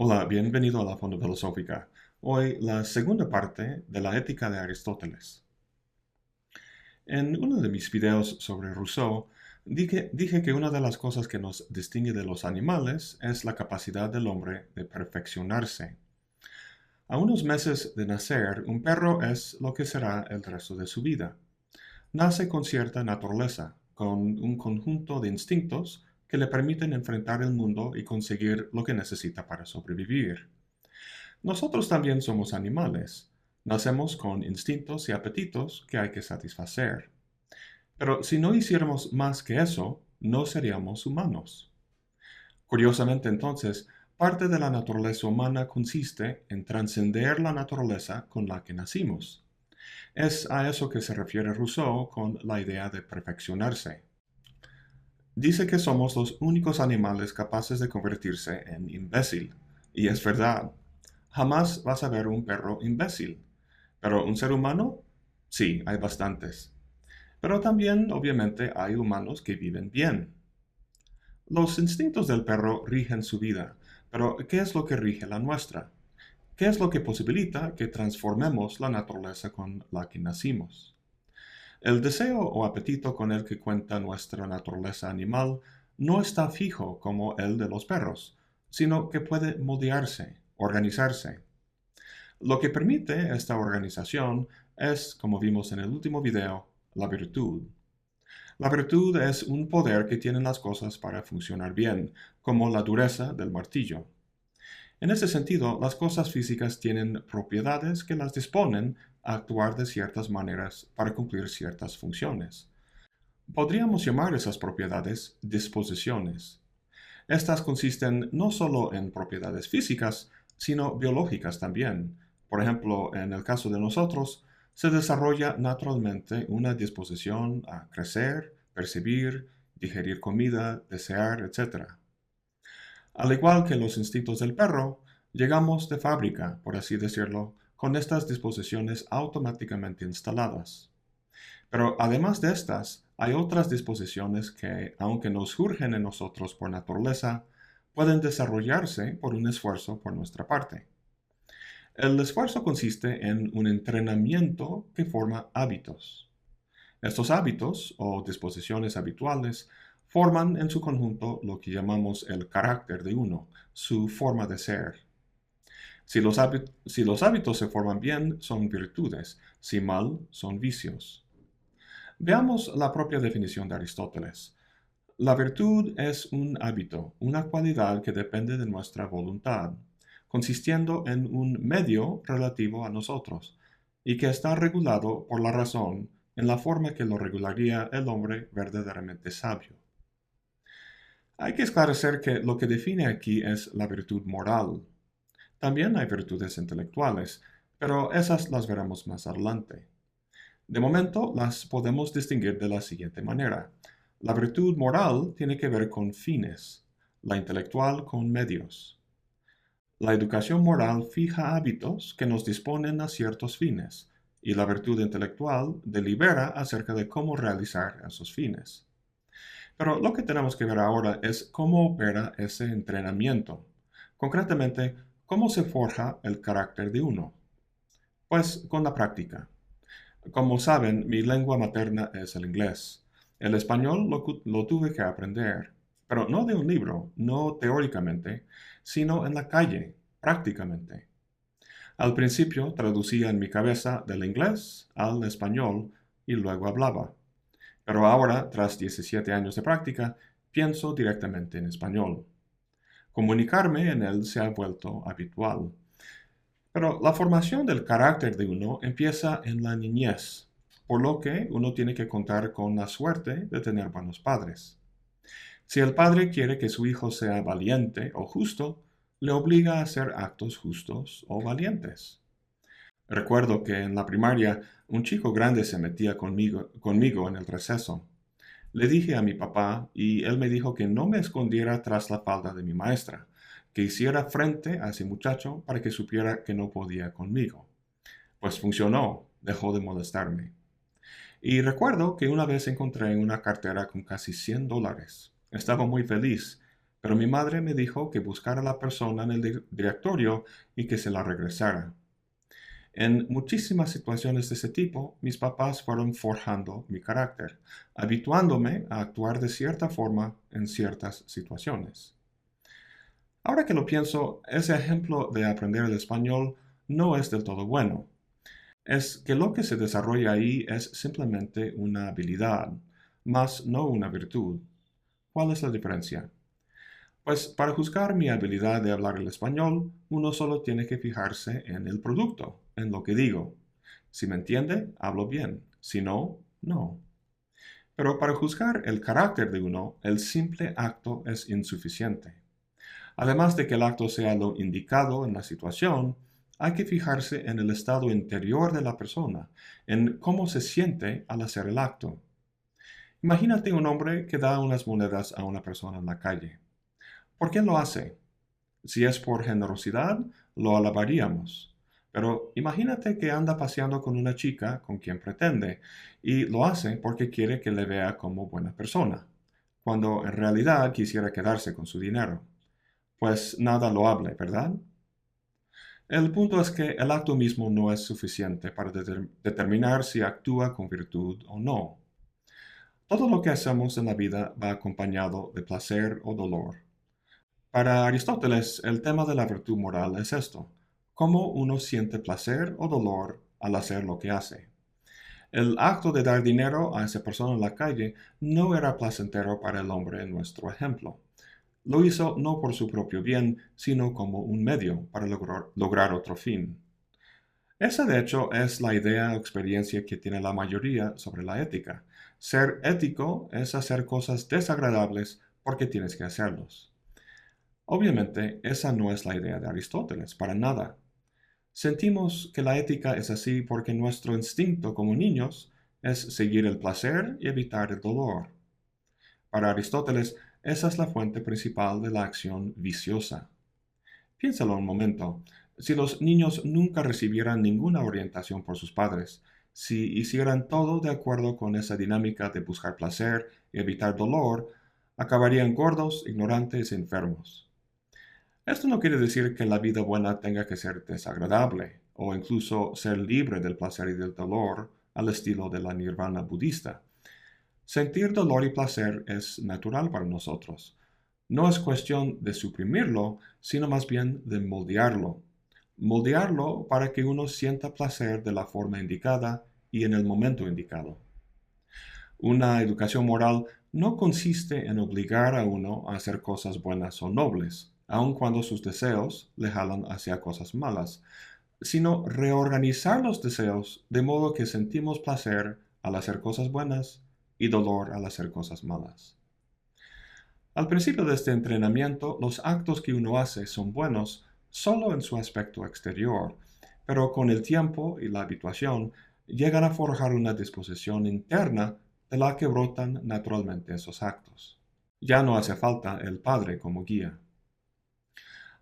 Hola, bienvenido a la Fonda Filosófica. Hoy la segunda parte de la Ética de Aristóteles. En uno de mis videos sobre Rousseau, dije que una de las cosas que nos distingue de los animales es la capacidad del hombre de perfeccionarse. A unos meses de nacer, un perro es lo que será el resto de su vida. Nace con cierta naturaleza, con un conjunto de instintos que le permiten enfrentar el mundo y conseguir lo que necesita para sobrevivir. Nosotros también somos animales. Nacemos con instintos y apetitos que hay que satisfacer. Pero si no hiciéramos más que eso, no seríamos humanos. Curiosamente entonces, parte de la naturaleza humana consiste en trascender la naturaleza con la que nacimos. Es a eso que se refiere Rousseau con la idea de perfeccionarse. Dice que somos los únicos animales capaces de convertirse en imbécil. Y es verdad. Jamás vas a ver un perro imbécil. Pero un ser humano, sí, hay bastantes. Pero también, obviamente, hay humanos que viven bien. Los instintos del perro rigen su vida, pero ¿qué es lo que rige la nuestra? ¿Qué es lo que posibilita que transformemos la naturaleza con la que nacimos? El deseo o apetito con el que cuenta nuestra naturaleza animal no está fijo como el de los perros, sino que puede moldearse, organizarse. Lo que permite esta organización es, como vimos en el último video, la virtud. La virtud es un poder que tienen las cosas para funcionar bien, como la dureza del martillo. En ese sentido, las cosas físicas tienen propiedades que las disponen a actuar de ciertas maneras para cumplir ciertas funciones. Podríamos llamar esas propiedades disposiciones. Estas consisten no solo en propiedades físicas, sino biológicas también. Por ejemplo, en el caso de nosotros, se desarrolla naturalmente una disposición a crecer, percibir, digerir comida, desear, etc. Al igual que los instintos del perro, llegamos de fábrica, por así decirlo, con estas disposiciones automáticamente instaladas. Pero además de estas, hay otras disposiciones que, aunque nos surgen en nosotros por naturaleza, pueden desarrollarse por un esfuerzo por nuestra parte. El esfuerzo consiste en un entrenamiento que forma hábitos. Estos hábitos, o disposiciones habituales, forman en su conjunto lo que llamamos el carácter de uno, su forma de ser. Si los hábitos se forman bien, son virtudes; si mal, son vicios. Veamos la propia definición de Aristóteles. La virtud es un hábito, una cualidad que depende de nuestra voluntad, consistiendo en un medio relativo a nosotros, y que está regulado por la razón en la forma que lo regularía el hombre verdaderamente sabio. Hay que esclarecer que lo que define aquí es la virtud moral. También hay virtudes intelectuales, pero esas las veremos más adelante. De momento las podemos distinguir de la siguiente manera. La virtud moral tiene que ver con fines, la intelectual con medios. La educación moral fija hábitos que nos disponen a ciertos fines, y la virtud intelectual delibera acerca de cómo realizar esos fines. Pero lo que tenemos que ver ahora es cómo opera ese entrenamiento. Concretamente, cómo se forja el carácter de uno. Pues con la práctica. Como saben, mi lengua materna es el inglés. El español lo tuve que aprender, pero no de un libro, no teóricamente, sino en la calle, prácticamente. Al principio traducía en mi cabeza del inglés al español y luego hablaba. Pero ahora, tras 17 años de práctica, pienso directamente en español. Comunicarme en él se ha vuelto habitual. Pero la formación del carácter de uno empieza en la niñez, por lo que uno tiene que contar con la suerte de tener buenos padres. Si el padre quiere que su hijo sea valiente o justo, le obliga a hacer actos justos o valientes. Recuerdo que en la primaria un chico grande se metía conmigo en el receso. Le dije a mi papá y él me dijo que no me escondiera tras la falda de mi maestra, que hiciera frente a ese muchacho para que supiera que no podía conmigo. Pues funcionó, dejó de molestarme. Y recuerdo que una vez encontré una cartera con casi $100. Estaba muy feliz, pero mi madre me dijo que buscara a la persona en el directorio y que se la regresara. En muchísimas situaciones de ese tipo, mis papás fueron forjando mi carácter, habituándome a actuar de cierta forma en ciertas situaciones. Ahora que lo pienso, ese ejemplo de aprender el español no es del todo bueno. Es que lo que se desarrolla ahí es simplemente una habilidad, más no una virtud. ¿Cuál es la diferencia? Pues para juzgar mi habilidad de hablar el español, uno solo tiene que fijarse en el producto, en lo que digo. Si me entiende, hablo bien. Si no, no. Pero para juzgar el carácter de uno, el simple acto es insuficiente. Además de que el acto sea lo indicado en la situación, hay que fijarse en el estado interior de la persona, en cómo se siente al hacer el acto. Imagínate un hombre que da unas monedas a una persona en la calle. ¿Por qué lo hace? Si es por generosidad, lo alabaríamos. Pero imagínate que anda paseando con una chica con quien pretende, y lo hace porque quiere que le vea como buena persona, cuando en realidad quisiera quedarse con su dinero. Pues nada loable, ¿verdad? El punto es que el acto mismo no es suficiente para determinar si actúa con virtud o no. Todo lo que hacemos en la vida va acompañado de placer o dolor. Para Aristóteles, el tema de la virtud moral es esto: cómo uno siente placer o dolor al hacer lo que hace. El acto de dar dinero a esa persona en la calle no era placentero para el hombre en nuestro ejemplo. Lo hizo no por su propio bien, sino como un medio para lograr otro fin. Esa de hecho es la idea o experiencia que tiene la mayoría sobre la ética. Ser ético es hacer cosas desagradables porque tienes que hacerlos. Obviamente, esa no es la idea de Aristóteles, para nada. Sentimos que la ética es así porque nuestro instinto como niños es seguir el placer y evitar el dolor. Para Aristóteles, esa es la fuente principal de la acción viciosa. Piénsalo un momento. Si los niños nunca recibieran ninguna orientación por sus padres, si hicieran todo de acuerdo con esa dinámica de buscar placer y evitar dolor, acabarían gordos, ignorantes y enfermos. Esto no quiere decir que la vida buena tenga que ser desagradable o incluso ser libre del placer y del dolor al estilo de la nirvana budista. Sentir dolor y placer es natural para nosotros. No es cuestión de suprimirlo, sino más bien de moldearlo. Moldearlo para que uno sienta placer de la forma indicada y en el momento indicado. Una educación moral no consiste en obligar a uno a hacer cosas buenas o nobles, aun cuando sus deseos le jalan hacia cosas malas, sino reorganizar los deseos de modo que sentimos placer al hacer cosas buenas y dolor al hacer cosas malas. Al principio de este entrenamiento, los actos que uno hace son buenos solo en su aspecto exterior, pero con el tiempo y la habituación llegan a forjar una disposición interna de la que brotan naturalmente esos actos. Ya no hace falta el Padre como guía.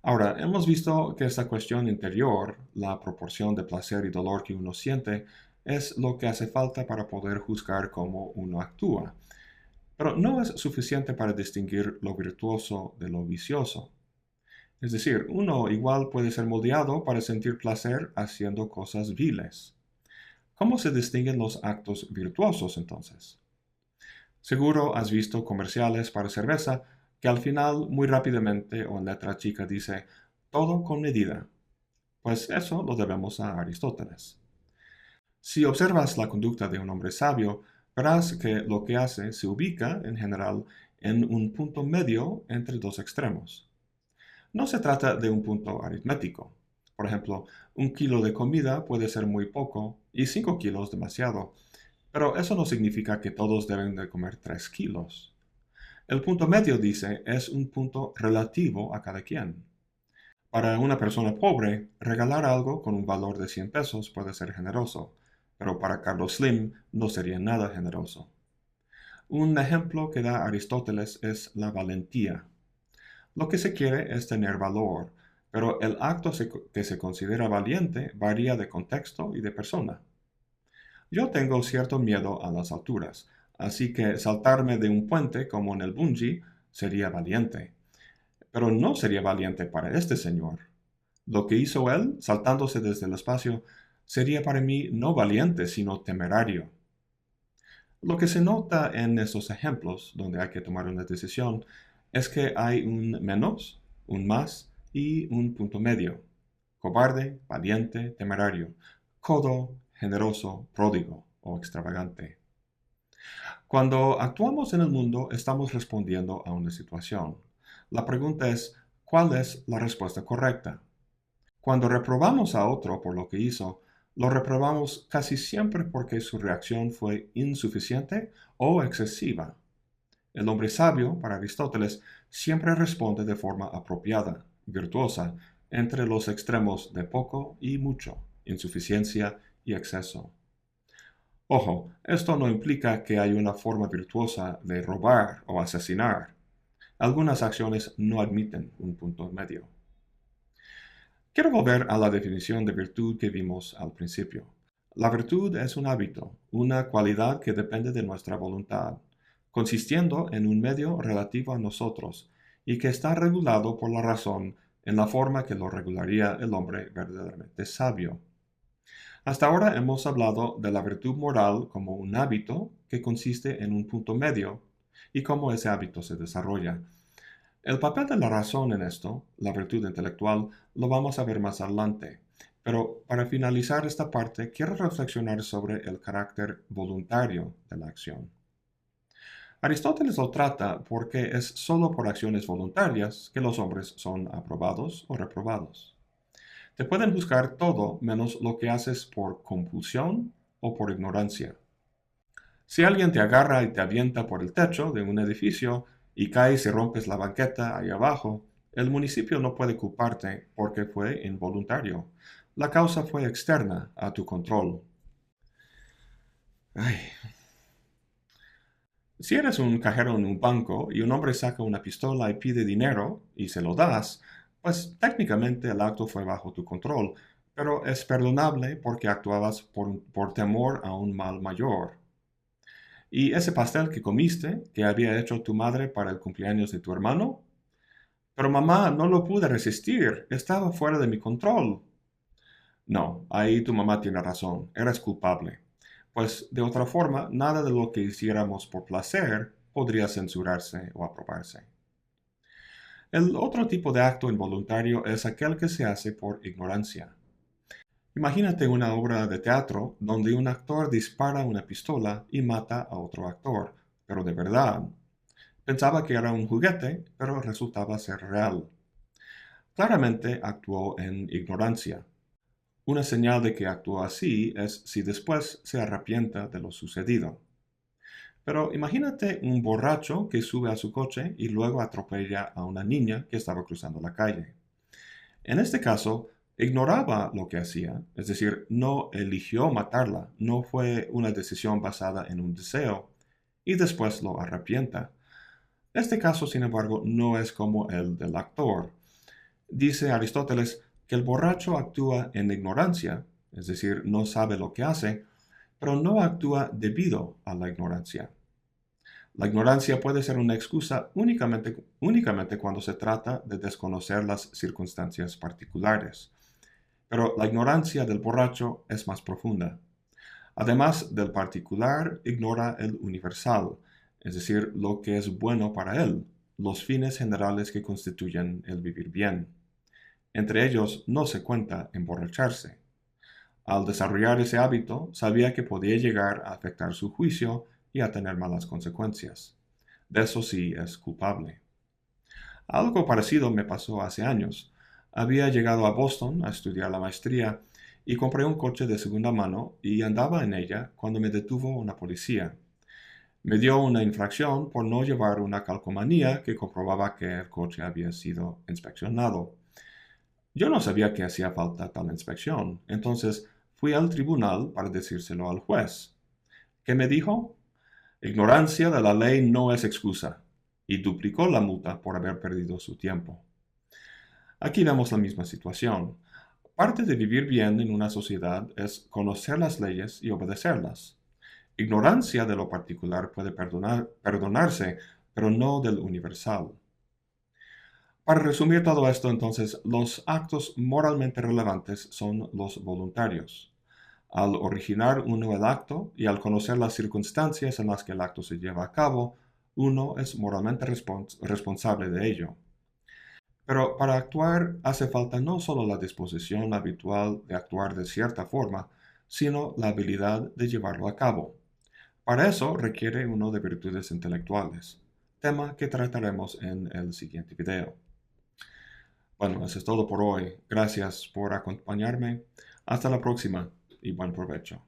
Ahora, hemos visto que esta cuestión interior, la proporción de placer y dolor que uno siente, es lo que hace falta para poder juzgar cómo uno actúa. Pero no es suficiente para distinguir lo virtuoso de lo vicioso. Es decir, uno igual puede ser moldeado para sentir placer haciendo cosas viles. ¿Cómo se distinguen los actos virtuosos entonces? Seguro has visto comerciales para cerveza que al final muy rápidamente o en letra chica dice todo con medida. Pues eso lo debemos a Aristóteles. Si observas la conducta de un hombre sabio, verás que lo que hace se ubica, en general, en un punto medio entre dos extremos. No se trata de un punto aritmético. Por ejemplo, 1 kilo de comida puede ser muy poco y 5 kilos demasiado, pero eso no significa que todos deben de comer 3 kilos. El punto medio, dice, es un punto relativo a cada quien. Para una persona pobre, regalar algo con un valor de 100 pesos puede ser generoso, pero para Carlos Slim no sería nada generoso. Un ejemplo que da Aristóteles es la valentía. Lo que se quiere es tener valor, pero el acto que se considera valiente varía de contexto y de persona. Yo tengo cierto miedo a las alturas, así que saltarme de un puente como en el bungee sería valiente. pero no sería valiente para este señor. Lo que hizo él, saltándose desde el espacio, sería para mí no valiente, sino temerario. Lo que se nota en estos ejemplos, donde hay que tomar una decisión, es que hay un menos, un más y un punto medio. Cobarde, valiente, temerario. Codo, generoso, pródigo o extravagante. Cuando actuamos en el mundo, estamos respondiendo a una situación. La pregunta es, ¿cuál es la respuesta correcta? Cuando reprobamos a otro por lo que hizo, lo reprobamos casi siempre porque su reacción fue insuficiente o excesiva. El hombre sabio, para Aristóteles, siempre responde de forma apropiada, virtuosa, entre los extremos de poco y mucho, insuficiencia y exceso. Ojo, esto no implica que hay una forma virtuosa de robar o asesinar. Algunas acciones no admiten un punto medio. Quiero volver a la definición de virtud que vimos al principio. La virtud es un hábito, una cualidad que depende de nuestra voluntad, consistiendo en un medio relativo a nosotros y que está regulado por la razón en la forma que lo regularía el hombre verdaderamente sabio. Hasta ahora hemos hablado de la virtud moral como un hábito que consiste en un punto medio y cómo ese hábito se desarrolla. El papel de la razón en esto, la virtud intelectual, lo vamos a ver más adelante. Pero para finalizar esta parte, quiero reflexionar sobre el carácter voluntario de la acción. Aristóteles lo trata porque es solo por acciones voluntarias que los hombres son aprobados o reprobados. Te pueden juzgar todo menos lo que haces por compulsión o por ignorancia. Si alguien te agarra y te avienta por el techo de un edificio y caes y rompes la banqueta ahí abajo, el municipio no puede culparte porque fue involuntario. La causa fue externa a tu control. Ay. Si eres un cajero en un banco y un hombre saca una pistola y pide dinero y se lo das, pues técnicamente el acto fue bajo tu control, pero es perdonable porque actuabas por temor a un mal mayor. ¿Y ese pastel que comiste, que había hecho tu madre para el cumpleaños de tu hermano? Pero mamá, no lo pude resistir, estaba fuera de mi control. No, ahí tu mamá tiene razón, eres culpable. Pues de otra forma, nada de lo que hiciéramos por placer podría censurarse o aprobarse. El otro tipo de acto involuntario es aquel que se hace por ignorancia. Imagínate una obra de teatro donde un actor dispara una pistola y mata a otro actor, pero de verdad. Pensaba que era un juguete, pero resultaba ser real. Claramente actuó en ignorancia. Una señal de que actuó así es si después se arrepienta de lo sucedido. Pero imagínate un borracho que sube a su coche y luego atropella a una niña que estaba cruzando la calle. En este caso, ignoraba lo que hacía, es decir, no eligió matarla, no fue una decisión basada en un deseo, y después lo arrepienta. Este caso, sin embargo, no es como el del actor. Dice Aristóteles que el borracho actúa en ignorancia, es decir, no sabe lo que hace, pero no actúa debido a la ignorancia. La ignorancia puede ser una excusa únicamente cuando se trata de desconocer las circunstancias particulares. Pero la ignorancia del borracho es más profunda. Además del particular, ignora el universal, es decir, lo que es bueno para él, los fines generales que constituyen el vivir bien. Entre ellos no se cuenta emborracharse. Al desarrollar ese hábito, sabía que podía llegar a afectar su juicio y a tener malas consecuencias. De eso sí es culpable. Algo parecido me pasó hace años. Había llegado a Boston a estudiar la maestría y compré un coche de segunda mano y andaba en ella cuando me detuvo una policía. Me dio una infracción por no llevar una calcomanía que comprobaba que el coche había sido inspeccionado. Yo no sabía que hacía falta tal inspección, entonces fui al tribunal para decírselo al juez. ¿Qué me dijo? Ignorancia de la ley no es excusa, y duplicó la multa por haber perdido su tiempo. Aquí vemos la misma situación. Parte de vivir bien en una sociedad es conocer las leyes y obedecerlas. Ignorancia de lo particular puede perdonarse, pero no del universal. Para resumir todo esto, entonces, los actos moralmente relevantes son los voluntarios. Al originar uno el acto y al conocer las circunstancias en las que el acto se lleva a cabo, uno es moralmente responsable de ello. Pero para actuar hace falta no solo la disposición habitual de actuar de cierta forma, sino la habilidad de llevarlo a cabo. Para eso requiere uno de virtudes intelectuales, tema que trataremos en el siguiente video. Bueno, eso es todo por hoy. Gracias por acompañarme. Hasta la próxima y buen provecho.